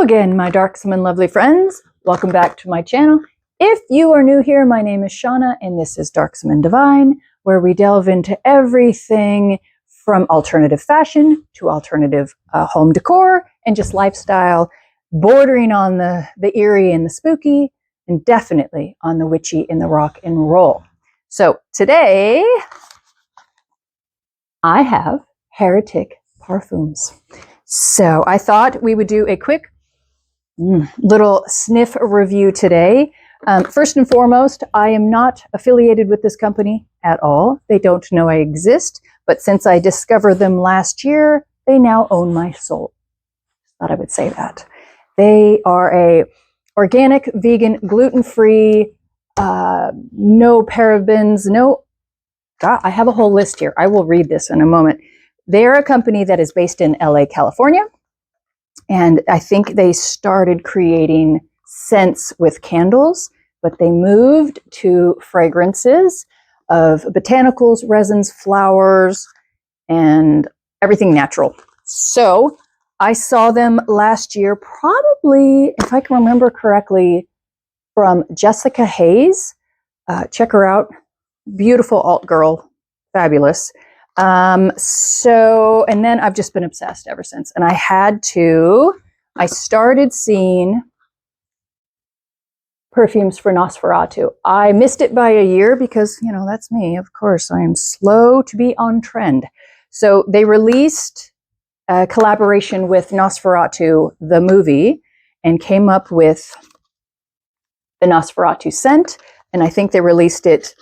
again, my darksome and lovely friends. Welcome back to my channel. If you are new here, my name is Shauna, and this is Darksome Divine, where we delve into everything from alternative fashion to alternative home decor and just lifestyle, bordering on the eerie and the spooky, and definitely on the witchy and the rock and roll. So today, I have Heretic Parfums. So I thought we would do a quick little sniff review today. First and foremost, I am not affiliated with this company at all. They don't know I exist, but since I discovered them last year, they now own my soul. Thought I would say that. They are a organic, vegan, gluten-free, no parabens, no... God, I have a whole list here. I will read this in a moment. They're a company that is based in LA, California. And I think they started creating scents with candles, but they moved to fragrances of botanicals, resins, flowers, and everything natural. So I saw them last year, probably, if I can remember correctly, from Jessica Hayes. Check her out. Beautiful alt girl. Fabulous. And then I've just been obsessed ever since. And I started seeing perfumes for Nosferatu. I missed it by a year because, you know, that's me. Of course, I am slow to be on trend. So they released a collaboration with Nosferatu, the movie, and came up with the Nosferatu scent. And I think they released it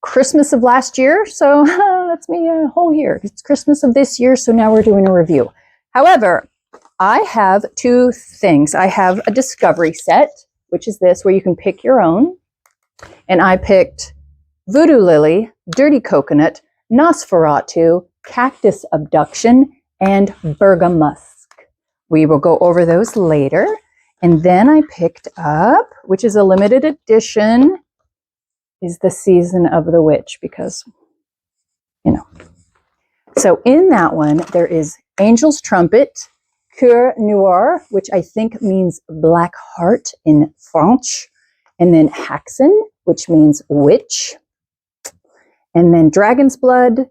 Christmas of last year, so that's me a whole year. It's Christmas of this year, so now we're doing a review. However, I have two things. I have a discovery set, which is this, where you can pick your own. And I picked Voodoo Lily, Dirty Coconut, Nosferatu, Cactus Abduction, and Bergamusk. We will go over those later. And then I picked up, which is a limited edition, is the Season of the Witch, because, you know. So in that one, there is Angel's Trumpet, Coeur, Noir, which I think means black heart in French, and then Häxan, which means witch, and then Dragon's Blood,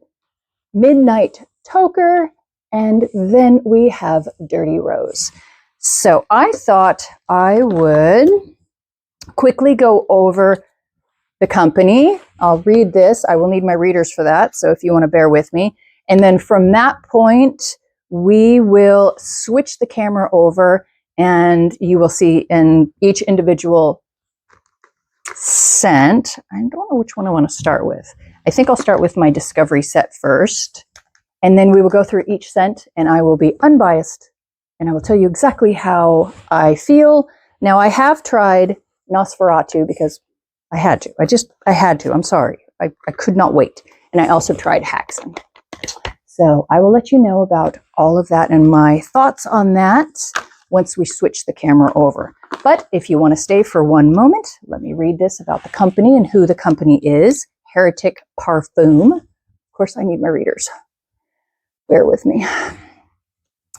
Midnight Toker, and then we have Dirty Rose. So I thought I would quickly go over the company. I'll read this. I will need my readers for that, so if you want to bear with me. And then from that point, we will switch the camera over and you will see in each individual scent. I don't know which one I want to start with. I think I'll start with my discovery set first. And then we will go through each scent and I will be unbiased and I will tell you exactly how I feel. Now, I have tried Nosferatu because I had to. I had to. I'm sorry. I could not wait. And I also tried Häxan. So I will let you know about all of that and my thoughts on that once we switch the camera over. But if you want to stay for one moment, let me read this about the company and who the company is. Heretic Parfum. Of course, I need my readers. Bear with me.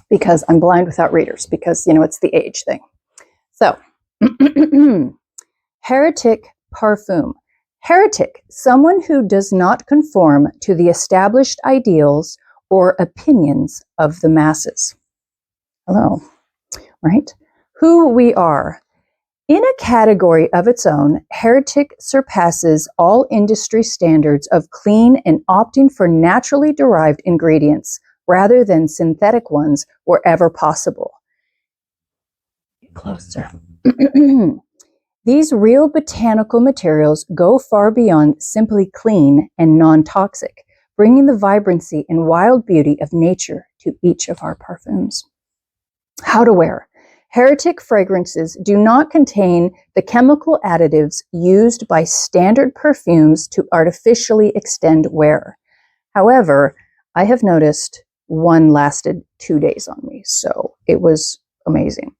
Because I'm blind without readers. Because, you know, it's the age thing. So, Heretic Parfum. Heretic, someone who does not conform to the established ideals or opinions of the masses. Hello, right? Who we are. In a category of its own, Heretic surpasses all industry standards of clean and opting for naturally derived ingredients rather than synthetic ones wherever possible. Get closer. These real botanical materials go far beyond simply clean and non-toxic, bringing the vibrancy and wild beauty of nature to each of our parfums. How to wear. Heretic fragrances do not contain the chemical additives used by standard perfumes to artificially extend wear. However, I have noticed one lasted 2 days on me, so it was amazing.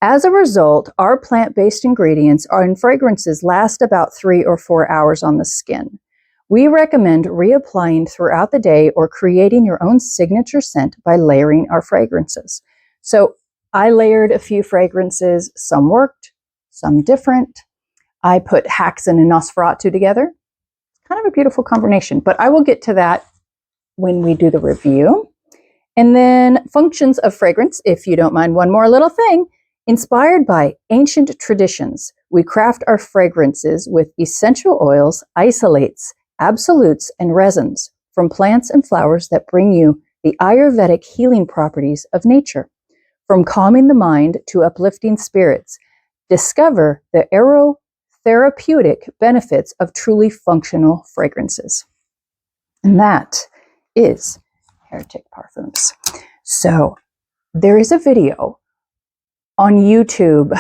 As a result, our plant-based ingredients and fragrances last about 3 or 4 hours on the skin. We recommend reapplying throughout the day or creating your own signature scent by layering our fragrances. So I layered a few fragrances. Some worked, some different. I put Häxan and Nosferatu together. Kind of a beautiful combination, but I will get to that when we do the review. And then functions of fragrance, if you don't mind one more little thing. Inspired by ancient traditions, we craft our fragrances with essential oils, isolates, absolutes, and resins from plants and flowers that bring you the Ayurvedic healing properties of nature. From calming the mind to uplifting spirits, discover the aerotherapeutic benefits of truly functional fragrances. And that is Heretic Parfums. So there is a video on YouTube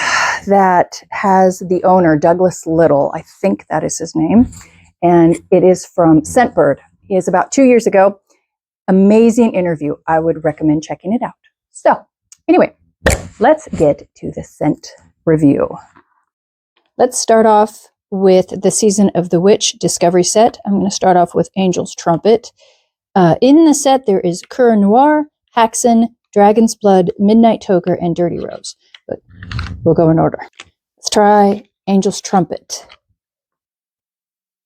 that has the owner, Douglas Little, I think that is his name, and it is from Scentbird. He is about 2 years ago. Amazing interview. I would recommend checking it out. So anyway, let's get to the scent review. Let's start off with the Season of the Witch Discovery set. I'm going to start off with Angel's Trumpet. In the set, there is Coeur Noir, Häxan, Dragon's Blood, Midnight Toker, and Dirty Rose. But we'll go in order. Let's try Angel's Trumpet.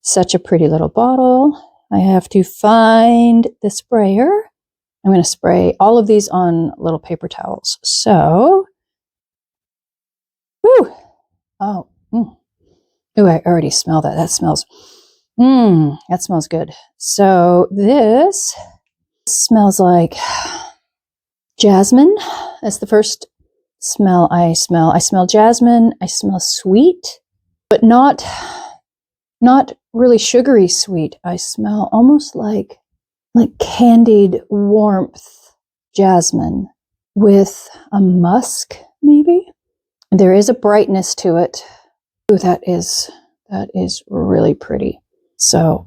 Such a pretty little bottle. I have to find the sprayer. I'm going to spray all of these on little paper towels. So, whoo! Oh, ooh, I already smell that. That smells good. So this smells like jasmine. That's the first smell I smell. I smell jasmine. I smell sweet, but not really sugary sweet. I smell almost like candied warmth jasmine with a musk, maybe. There is a brightness to it. Ooh, that is really pretty. So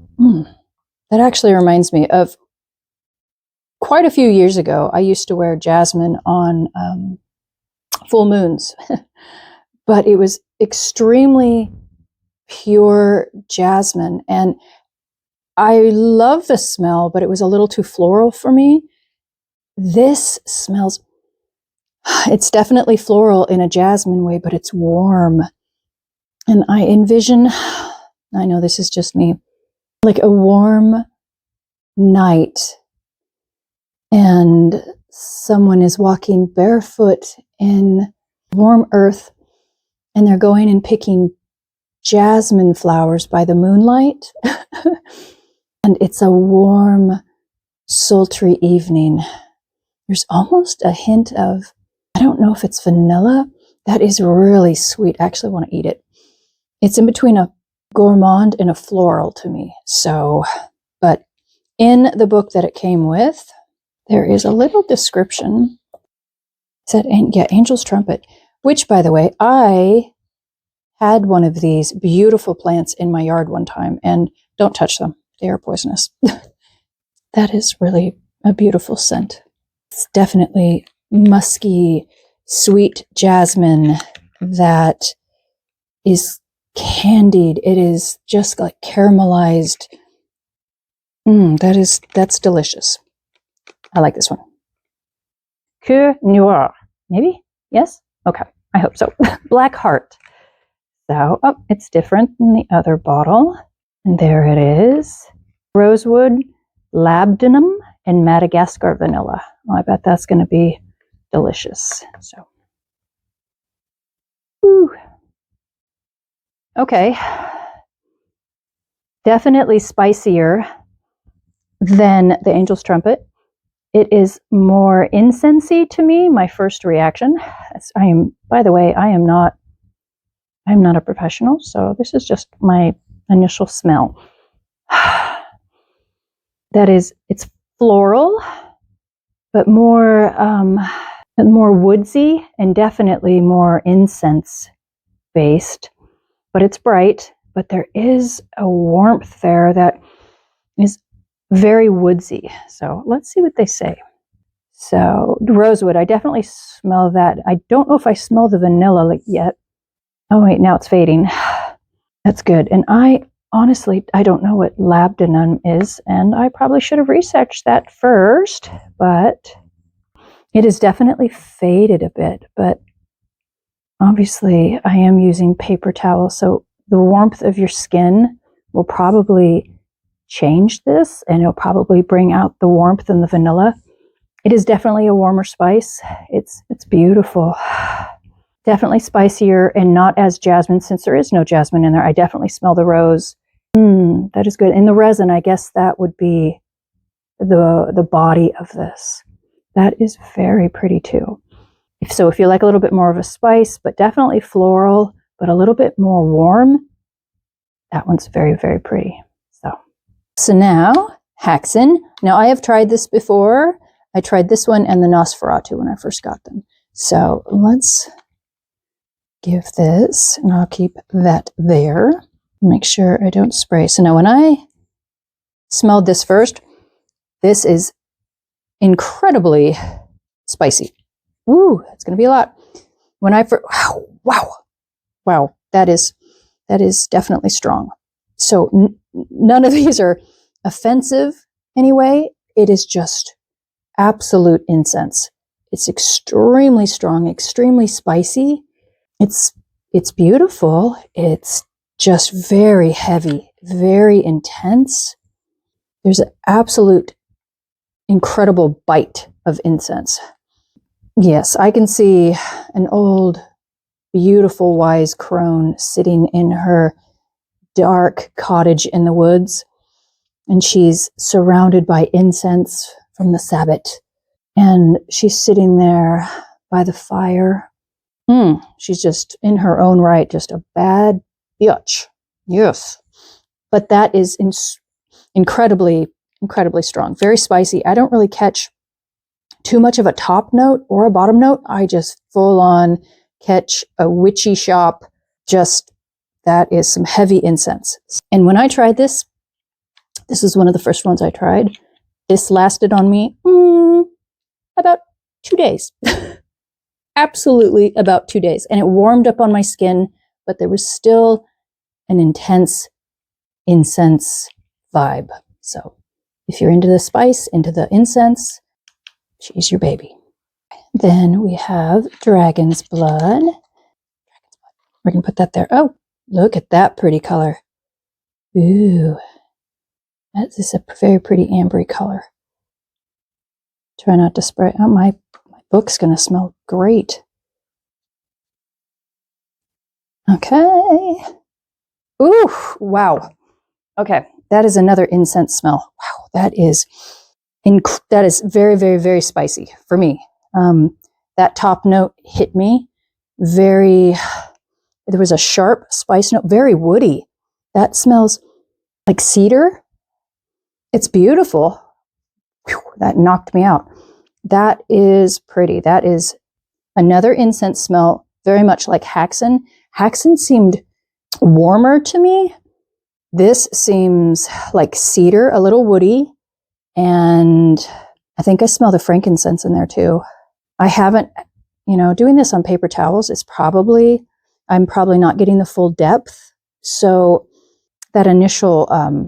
that actually reminds me of quite a few years ago. I used to wear jasmine on full moons, but it was extremely pure jasmine, and I love the smell, but it was a little too floral for me. This smells, it's definitely floral in a jasmine way, but it's warm. And I envision, I know this is just me, like a warm night and someone is walking barefoot in warm earth and they're going and picking jasmine flowers by the moonlight. And it's a warm, sultry evening. There's almost a hint of, I don't know if it's vanilla. That is really sweet. I actually want to eat it. It's in between a gourmand and a floral to me. So, but in the book that it came with, there is a little description. It said, Angel's Trumpet, which, by the way, I had one of these beautiful plants in my yard one time, and don't touch them. They are poisonous. That is really a beautiful scent. It's definitely musky, sweet jasmine that is candied. It is just like caramelized. That's delicious. I like this one. Coeur Noir. Maybe? Yes? Okay. I hope so. Black Heart. So, it's different than the other bottle. And there it is. Rosewood, labdanum, and Madagascar vanilla. Oh, I bet that's going to be delicious. So, whew. Okay. Definitely spicier than the Angel's Trumpet. It is more incensey to me, my first reaction. By the way, I'm not a professional, so this is just my initial smell. It's floral, but more woodsy and definitely more incense based. But it's bright, but there is a warmth there that is very woodsy. So let's see what they say. So rosewood, I definitely smell that. I don't know if I smell the vanilla yet. Oh wait, now it's fading. That's good. And I don't know what labdanum is, and I probably should have researched that first, but It is definitely faded a bit, but obviously I am using paper towel, so the warmth of your skin will probably change this, and it'll probably bring out the warmth in the vanilla. It is definitely a warmer spice. It's beautiful. Definitely spicier and not as jasmine, since there is no jasmine in there. I definitely smell the rose. That is good. And the resin, I guess that would be the body of this. That is very pretty too. If you like a little bit more of a spice, but definitely floral, but a little bit more warm, that one's very, very pretty. So now, Häxan. Now I have tried this before. I tried this one and the Nosferatu when I first got them. So let's give this, and I'll keep that there. Make sure I don't spray. So now when I smelled this first, this is incredibly spicy. Woo, it's going to be a lot. When I first, wow, that is definitely strong. So none of these are offensive anyway. It is just absolute incense. It's extremely strong, extremely spicy. It's beautiful. It's just very heavy, very intense. There's an absolute incredible bite of incense. Yes, I can see an old, beautiful, wise crone sitting in her dark cottage in the woods, and she's surrounded by incense from the Sabbath, and she's sitting there by the fire. She's just in her own right, just a bad bitch. Yes. But that is incredibly strong, very spicy. I don't really catch too much of a top note or a bottom note. I just full on catch a witchy shop. Just, that is some heavy incense. And when I tried this is one of the first ones I tried. This lasted on me about 2 days. Absolutely about 2 days. And it warmed up on my skin, but there was still an intense incense vibe. So if you're into the spice, into the incense, she's your baby. Then we have Dragon's Blood. We're going to put that there. Oh, look at that pretty color. Ooh. That is a very pretty ambery color. Try not to spray. Oh, my book's going to smell great. Okay. Ooh, wow. Okay, that is another incense smell. Wow, that is very, very, very spicy for me. That top note hit me very. There was a sharp spice note, very woody. That smells like cedar. It's beautiful. Whew, that knocked me out. That is pretty. That is another incense smell, very much like Häxan. Häxan seemed warmer to me. This seems like cedar, a little woody, and I think I smell the frankincense in there too. I haven't, doing this on paper towels is I'm probably not getting the full depth. So that initial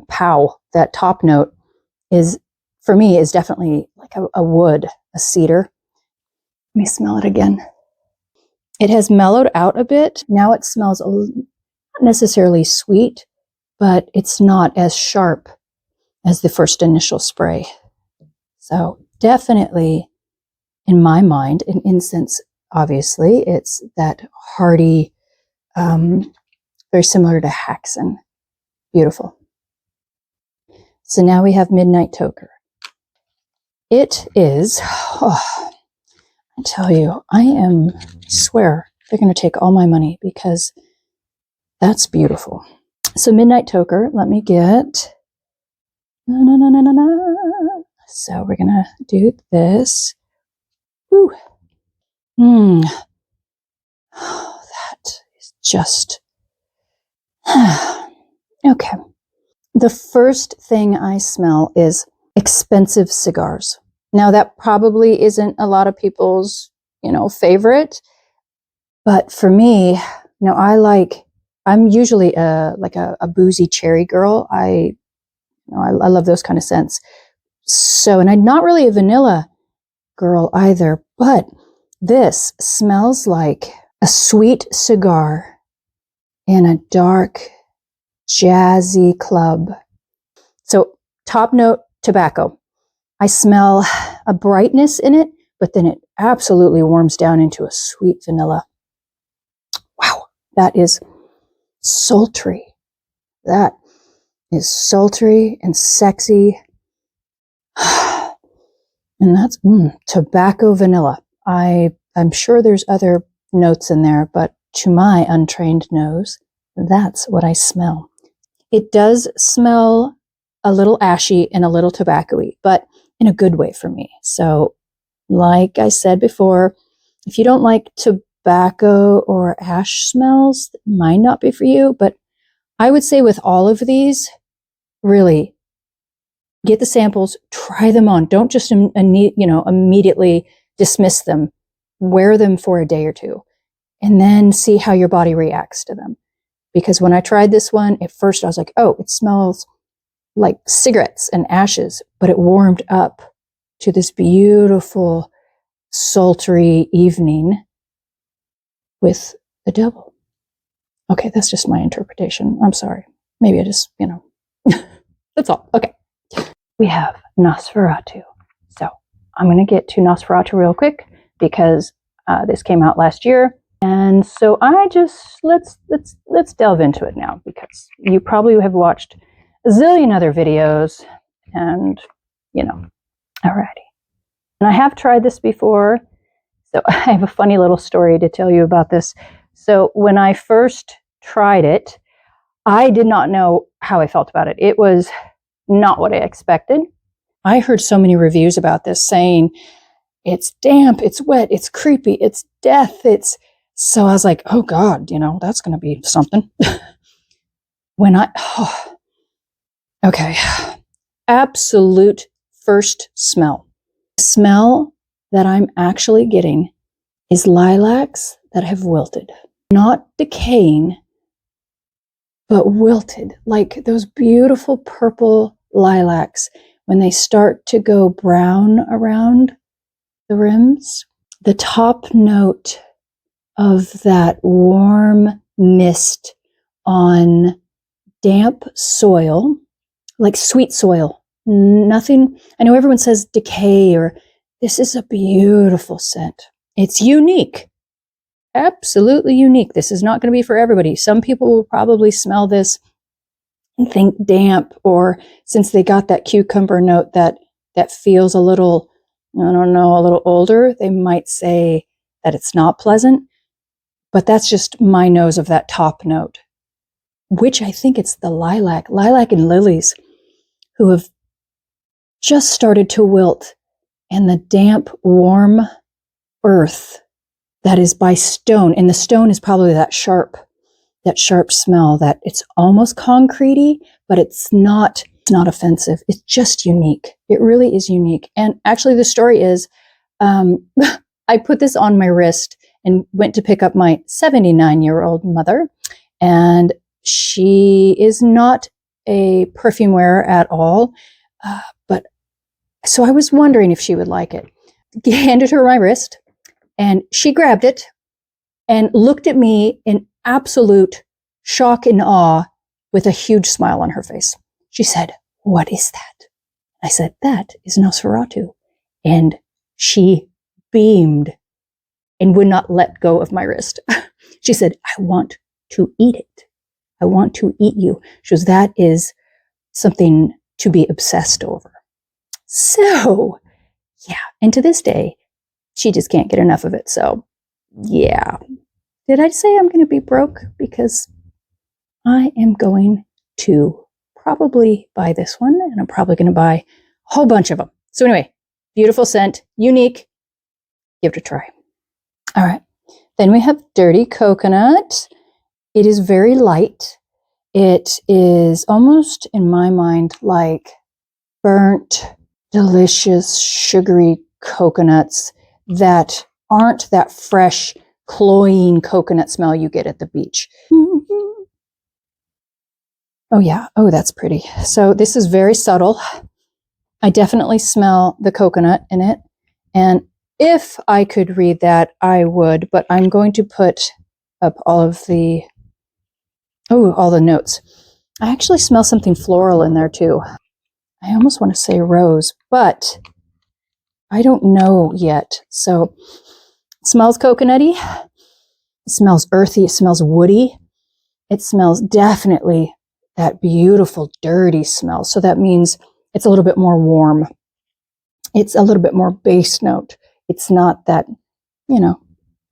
pow, that top note for me is definitely like a wood, a cedar. Let me smell it again. It has mellowed out a bit. Now it smells not necessarily sweet, but it's not as sharp as the first initial spray. So definitely, in my mind, an incense, obviously, it's that hearty, very similar to Häxan. Beautiful. So now we have Midnight Toker. It is, I tell you, I swear they're going to take all my money because that's beautiful. So Midnight Toker, let me get, so we're going to do this. Woo. Oh, that is just, okay. The first thing I smell is expensive cigars. Now that probably isn't a lot of people's, favorite, but for me, I'm usually a boozy cherry girl. I love those kind of scents. So, and I'm not really a vanilla girl either, but this smells like a sweet cigar in a dark, jazzy club. So top note, tobacco. I smell a brightness in it, but then it absolutely warms down into a sweet vanilla. Wow, that is sultry. That is sultry and sexy. And that's tobacco vanilla. I'm sure there's other notes in there, but to my untrained nose, that's what I smell. It does smell a little ashy and a little tobacco-y, but in a good way for me. So like I said before, if you don't like tobacco or ash smells, it might not be for you. But I would say with all of these, really get the samples, try them on. Don't just immediately dismiss them. Wear them for a day or two, and then see how your body reacts to them. Because when I tried this one, at first I was like, oh, it smells like cigarettes and ashes, but it warmed up to this beautiful, sultry evening with the devil. Okay, that's just my interpretation. I'm sorry. Maybe I just, that's all. Okay. We have Nosferatu. So I'm going to get to Nosferatu real quick because this came out last year. And so I just, let's delve into it now, because you probably have watched a zillion other videos and, alrighty. And I have tried this before. So I have a funny little story to tell you about this. So when I first tried it, I did not know how I felt about it. It was not what I expected. I heard so many reviews about this saying it's damp, it's wet, it's creepy, it's death, so I was like, oh God, that's going to be something. Okay. Absolute first smell. The smell that I'm actually getting is lilacs that have wilted. Not decaying, but wilted. Like those beautiful purple lilacs when they start to go brown around the rims. The top note of that warm mist on damp soil, like sweet soil. Nothing, I know everyone says decay, or this is a beautiful scent. It's unique. Absolutely unique. This is not going to be for everybody. Some people will probably smell this and think damp, or since they got that cucumber note that feels a little, I don't know, a little older, they might say that it's not pleasant. But that's just my nose of that top note, which I think it's the lilac and lilies, who have just started to wilt, and the damp, warm earth that is by stone. And the stone is probably that sharp smell that it's almost concretey, but it's not offensive. It's just unique. It really is unique. And actually the story is, I put this on my wrist and went to pick up my 79-year-old mother. And she is not a perfume wearer at all. But so I was wondering if she would like it. Handed her my wrist, and she grabbed it and looked at me in absolute shock and awe with a huge smile on her face. She said, "What is that?" I said, "That is Nosferatu." And she beamed and would not let go of my wrist. She said, "I want to eat it. I want to eat you." She goes, "That is something to be obsessed over." So, yeah. And to this day, she just can't get enough of it. So, yeah. Did I say I'm going to be broke? Because I am going to probably buy this one, and I'm probably going to buy a whole bunch of them. So anyway, beautiful scent, unique. Give it a try. All right. Then we have Dirty Coconut. It is very light. It is almost, in my mind, like burnt, delicious, sugary coconuts that aren't that fresh, cloying coconut smell you get at the beach. Mm-hmm. Oh yeah. Oh, that's pretty. So this is very subtle. I definitely smell the coconut in it. And if I could read that, I would, but I'm going to put up all the notes. I actually smell something floral in there too. I almost want to say rose, but I don't know yet. So it smells coconutty. It smells earthy. It smells woody. It smells definitely that beautiful dirty smell. So that means it's a little bit more warm. It's a little bit more bass note. It's not that,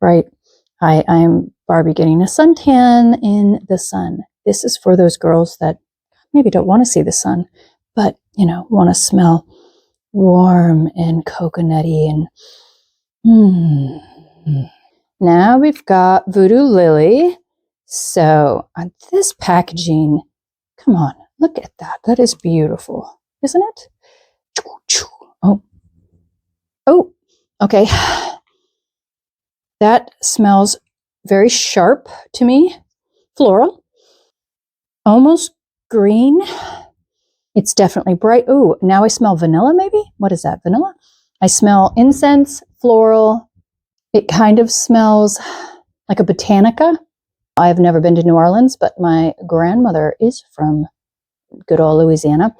right? I'm Barbie getting a suntan in the sun. This is for those girls that maybe don't want to see the sun, but, want to smell warm and coconutty and Now we've got Voodoo Lily. So on this packaging, come on, look at that. That is beautiful, isn't it? Oh, okay. That smells very sharp to me. Floral. Almost green. It's definitely bright. Oh, now I smell vanilla maybe? What is that, vanilla? I smell incense, floral. It kind of smells like a botanica. I've never been to New Orleans, but my grandmother is from good old Louisiana.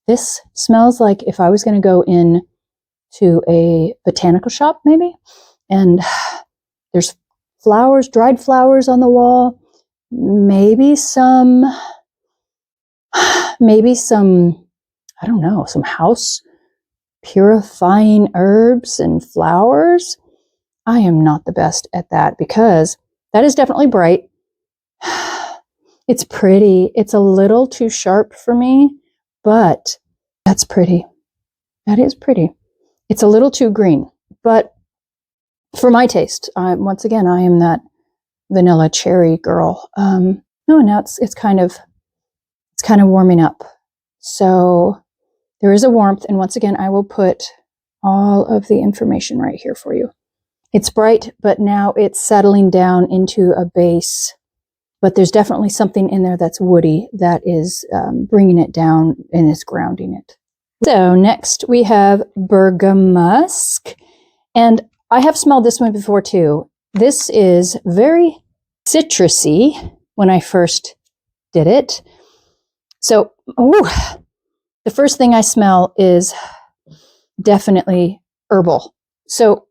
This smells like if I was going to go in to a botanical shop maybe, and there's flowers, dried flowers on the wall, maybe some, I don't know, some house purifying herbs and flowers. I am not the best at that because that is definitely bright. It's pretty. It's a little too sharp for me, but that's pretty. That is pretty. It's a little too green, but for my taste, once again, I am that vanilla cherry girl. Now it's kind of warming up. So there is a warmth, and once again, I will put all of the information right here for you. It's bright, but now it's settling down into a base. But there's definitely something in there that's woody that is bringing it down and is grounding it. So next we have Bergamusk, and I have smelled this one before too. This is very citrusy when I first did it. So, the first thing I smell is definitely herbal. So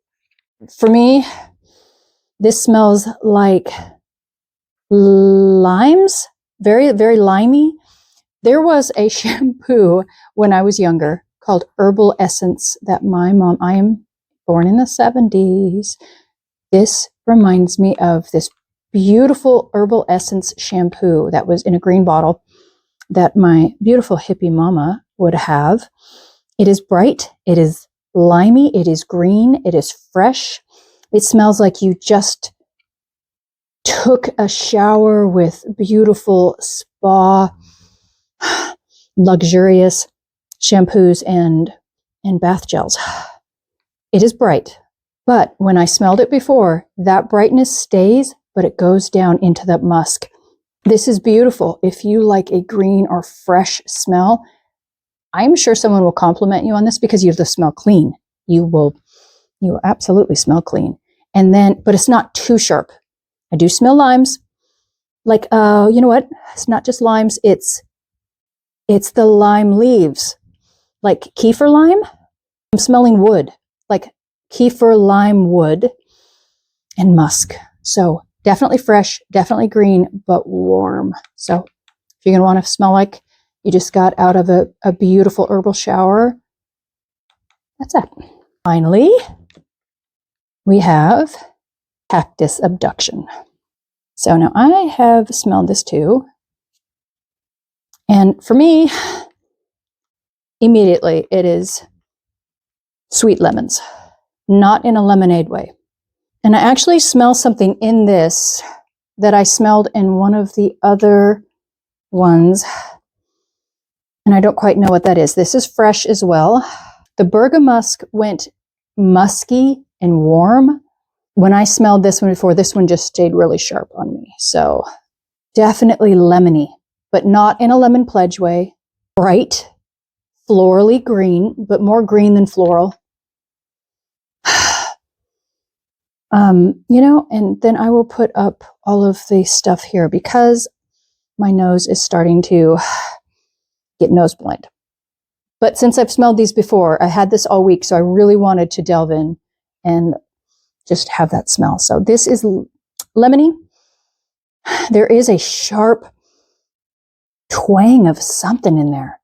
for me, this smells like limes, very, very limey. There was a shampoo when I was younger called Herbal Essence that my mom, I am born in the 70s. This reminds me of this beautiful Herbal Essence shampoo that was in a green bottle that my beautiful hippie mama would have. It is bright, it is limey, it is green, it is fresh. It smells like you just took a shower with beautiful spa, luxurious shampoos and bath gels. It is bright, but when I smelled it before, that brightness stays, but it goes down into that musk. This is beautiful. If you like a green or fresh smell, I'm sure someone will compliment you on this because you have to smell clean. You will absolutely smell clean. And then, but it's not too sharp. I do smell limes. Like, you know what? It's not just limes. It's the lime leaves. Like kefir lime. I'm smelling wood. Like kefir lime wood and musk. So definitely fresh, definitely green, but warm. So if you're going to want to smell like you just got out of a beautiful herbal shower, that's it. Finally, we have Cactus Abduction. So now I have smelled this too. And for me, immediately it is sweet lemons, not in a lemonade way. And I actually smell something in this that I smelled in one of the other ones. And I don't quite know what that is. This is fresh as well. The Bergamusk went musky and warm. When I smelled this one before, this one just stayed really sharp on me. So definitely lemony, but not in a lemon pledge way. Bright, florally green, but more green than floral. You know, and then I will put up all of the stuff here because my nose is starting to get nose blind. But since I've smelled these before, I had this all week, so I really wanted to delve in and just have that smell. So this is lemony. There is a sharp twang of something in there.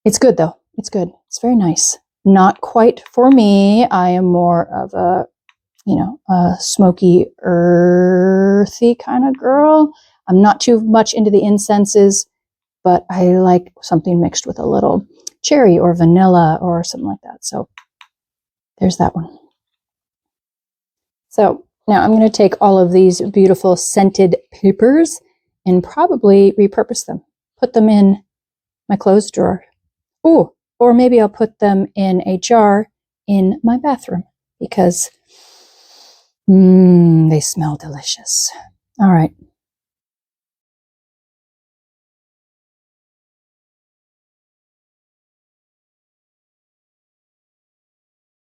It's good though. It's good. It's very nice. Not quite for me. I am more of a, you know, a smoky, earthy kind of girl. I'm not too much into the incenses, but I like something mixed with a little cherry or vanilla or something like that. So there's that one. So now I'm going to take all of these beautiful scented papers and probably repurpose them. Put them in my clothes drawer. Oh, or maybe I'll put them in a jar in my bathroom because they smell delicious. All right.